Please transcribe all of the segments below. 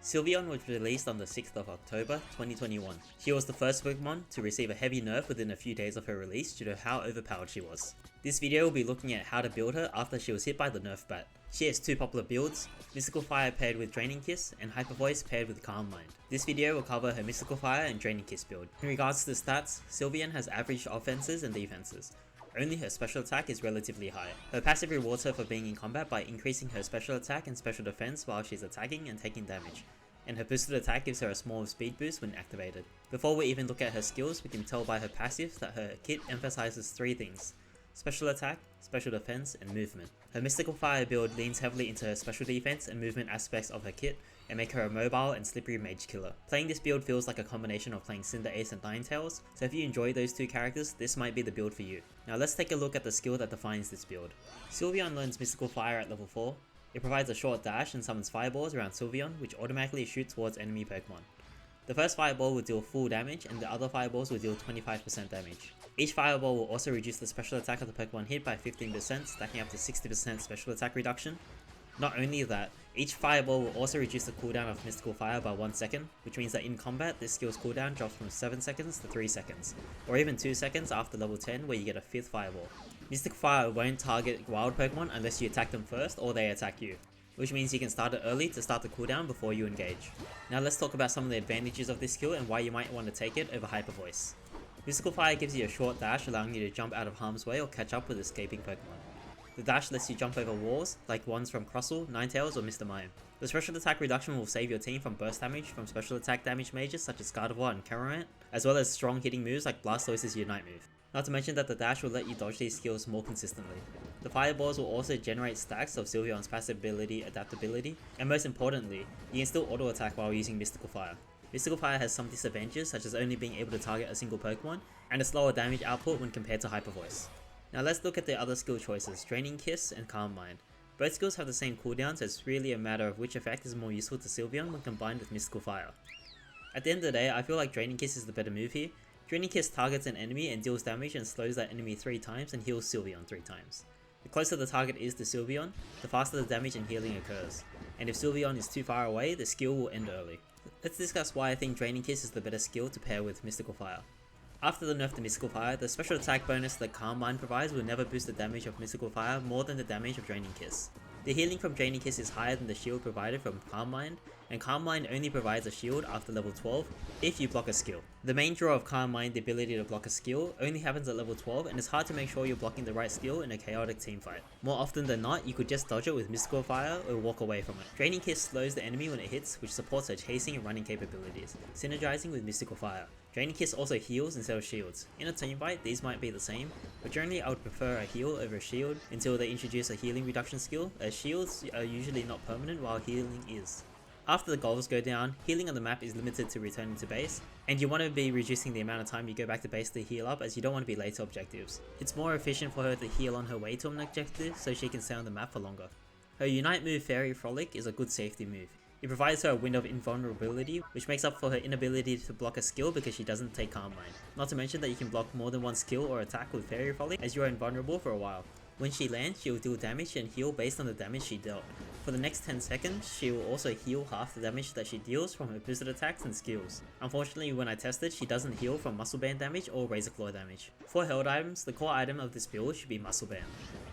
Sylveon was released on the 6th of October 2021. She was the first Pokemon to receive a heavy nerf within a few days of her release due to how overpowered she was. This video will be looking at how to build her after she was hit by the nerf bat. She has two popular builds, Mystical Fire paired with Draining Kiss and Hyper Voice paired with Calm Mind. This video will cover her Mystical Fire and Draining Kiss build. In regards to the stats, Sylveon has average offenses and defenses. Only her special attack is relatively high. Her passive rewards her for being in combat by increasing her special attack and special defense while she's attacking and taking damage, and her boosted attack gives her a small speed boost when activated. Before we even look at her skills, we can tell by her passive that her kit emphasizes three things: special attack, special defense, and movement. Her Mystical Fire build leans heavily into her special defense and movement aspects of her kit and make her a mobile and slippery mage killer. Playing this build feels like a combination of playing Cinderace and Ninetales, so if you enjoy those two characters, this might be the build for you. Now let's take a look at the skill that defines this build. Sylveon learns Mystical Fire at level 4. It provides a short dash and summons fireballs around Sylveon, which automatically shoot towards enemy Pokemon. The first fireball will deal full damage and the other fireballs will deal 25% damage. Each fireball will also reduce the special attack of the Pokemon hit by 15%, stacking up to 60% special attack reduction. Not only that, each fireball will also reduce the cooldown of Mystical Fire by 1 second, which means that in combat this skill's cooldown drops from 7 seconds to 3 seconds, or even 2 seconds after level 10 where you get a 5th fireball. Mystical Fire won't target wild Pokemon unless you attack them first or they attack you, which means you can start it early to start the cooldown before you engage. Now let's talk about some of the advantages of this skill and why you might want to take it over Hyper Voice. Mystical Fire gives you a short dash, allowing you to jump out of harm's way or catch up with escaping Pokemon. The dash lets you jump over walls, like ones from Crustle, Ninetales, or Mr. Mime. The special attack reduction will save your team from burst damage from special attack damage mages such as Gardevoir and Caramant, as well as strong hitting moves like Blastoise's Unite move. Not to mention that the dash will let you dodge these skills more consistently. The fireballs will also generate stacks of Sylveon's passive ability, adaptability, and most importantly, you can still auto attack while using Mystical Fire. Mystical Fire has some disadvantages such as only being able to target a single Pokemon, and a slower damage output when compared to Hyper Voice. Now let's look at the other skill choices, Draining Kiss and Calm Mind. Both skills have the same cooldown, so it's really a matter of which effect is more useful to Sylveon when combined with Mystical Fire. At the end of the day, I feel like Draining Kiss is the better move here. Draining Kiss targets an enemy and deals damage and slows that enemy 3 times and heals Sylveon 3 times. The closer the target is to Sylveon, the faster the damage and healing occurs, and if Sylveon is too far away, the skill will end early. Let's discuss why I think Draining Kiss is the better skill to pair with Mystical Fire. After the nerf to Mystical Fire, the special attack bonus that Calm Mind provides will never boost the damage of Mystical Fire more than the damage of Draining Kiss. The healing from Draining Kiss is higher than the shield provided from Calm Mind, and Calm Mind only provides a shield after level 12 if you block a skill. The main draw of Calm Mind, the ability to block a skill, only happens at level 12 and it's hard to make sure you're blocking the right skill in a chaotic teamfight. More often than not, you could just dodge it with Mystical Fire or walk away from it. Draining Kiss slows the enemy when it hits, which supports her chasing and running capabilities, synergizing with Mystical Fire. Draining Kiss also heals instead of shields. In a teamfight, these might be the same, but generally I would prefer a heal over a shield until they introduce a healing reduction skill, as shields are usually not permanent while healing is. After the goals go down, healing on the map is limited to returning to base, and you want to be reducing the amount of time you go back to base to heal up as you don't want to be late to objectives. It's more efficient for her to heal on her way to an objective so she can stay on the map for longer. Her Unite move Fairy Frolic is a good safety move. It provides her a window of invulnerability, which makes up for her inability to block a skill because she doesn't take Calm Mind. Not to mention that you can block more than one skill or attack with Fairy Frolic as you are invulnerable for a while. When she lands, she will deal damage and heal based on the damage she dealt. For the next 10 seconds, she will also heal half the damage that she deals from her boosted attacks and skills. Unfortunately, when I tested, she doesn't heal from Muscle Band damage or Razor Claw damage. For held items, the core item of this build should be Muscle Band.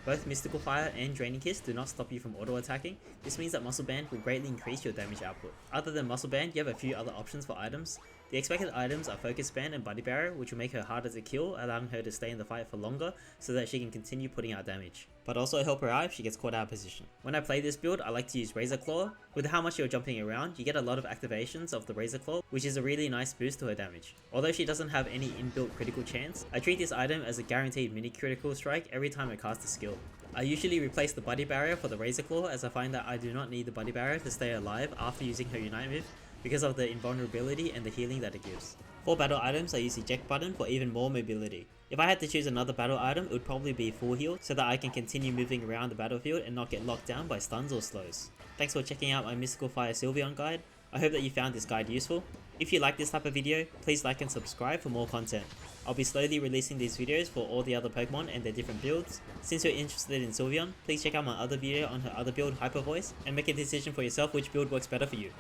Both Mystical Fire and Draining Kiss do not stop you from auto attacking. This means that Muscle Band will greatly increase your damage output. Other than Muscle Band, you have a few other options for items. The expected items are Focus Band and Buddy Barrier, which will make her harder to kill, allowing her to stay in the fight for longer so that she can continue putting out damage, but also help her out if she gets caught out of position. When I play this build, I like to use Razor Claw. With how much you're jumping around, you get a lot of activations of the Razor Claw, which is a really nice boost to her damage. Although she doesn't have any inbuilt critical chance, I treat this item as a guaranteed mini critical strike every time I cast a skill. I usually replace the Buddy Barrier for the Razor Claw as I find that I do not need the Buddy Barrier to stay alive after using her Unite move because of the invulnerability and the healing that it gives. For battle items, I use Eject button for even more mobility. If I had to choose another battle item, it would probably be Full Heal so that I can continue moving around the battlefield and not get locked down by stuns or slows. Thanks for checking out my Mystical Fire Sylveon guide. I hope that you found this guide useful. If you like this type of video, please like and subscribe for more content. I'll be slowly releasing these videos for all the other Pokemon and their different builds. Since you're interested in Sylveon, please check out my other video on her other build, Hyper Voice, and make a decision for yourself which build works better for you.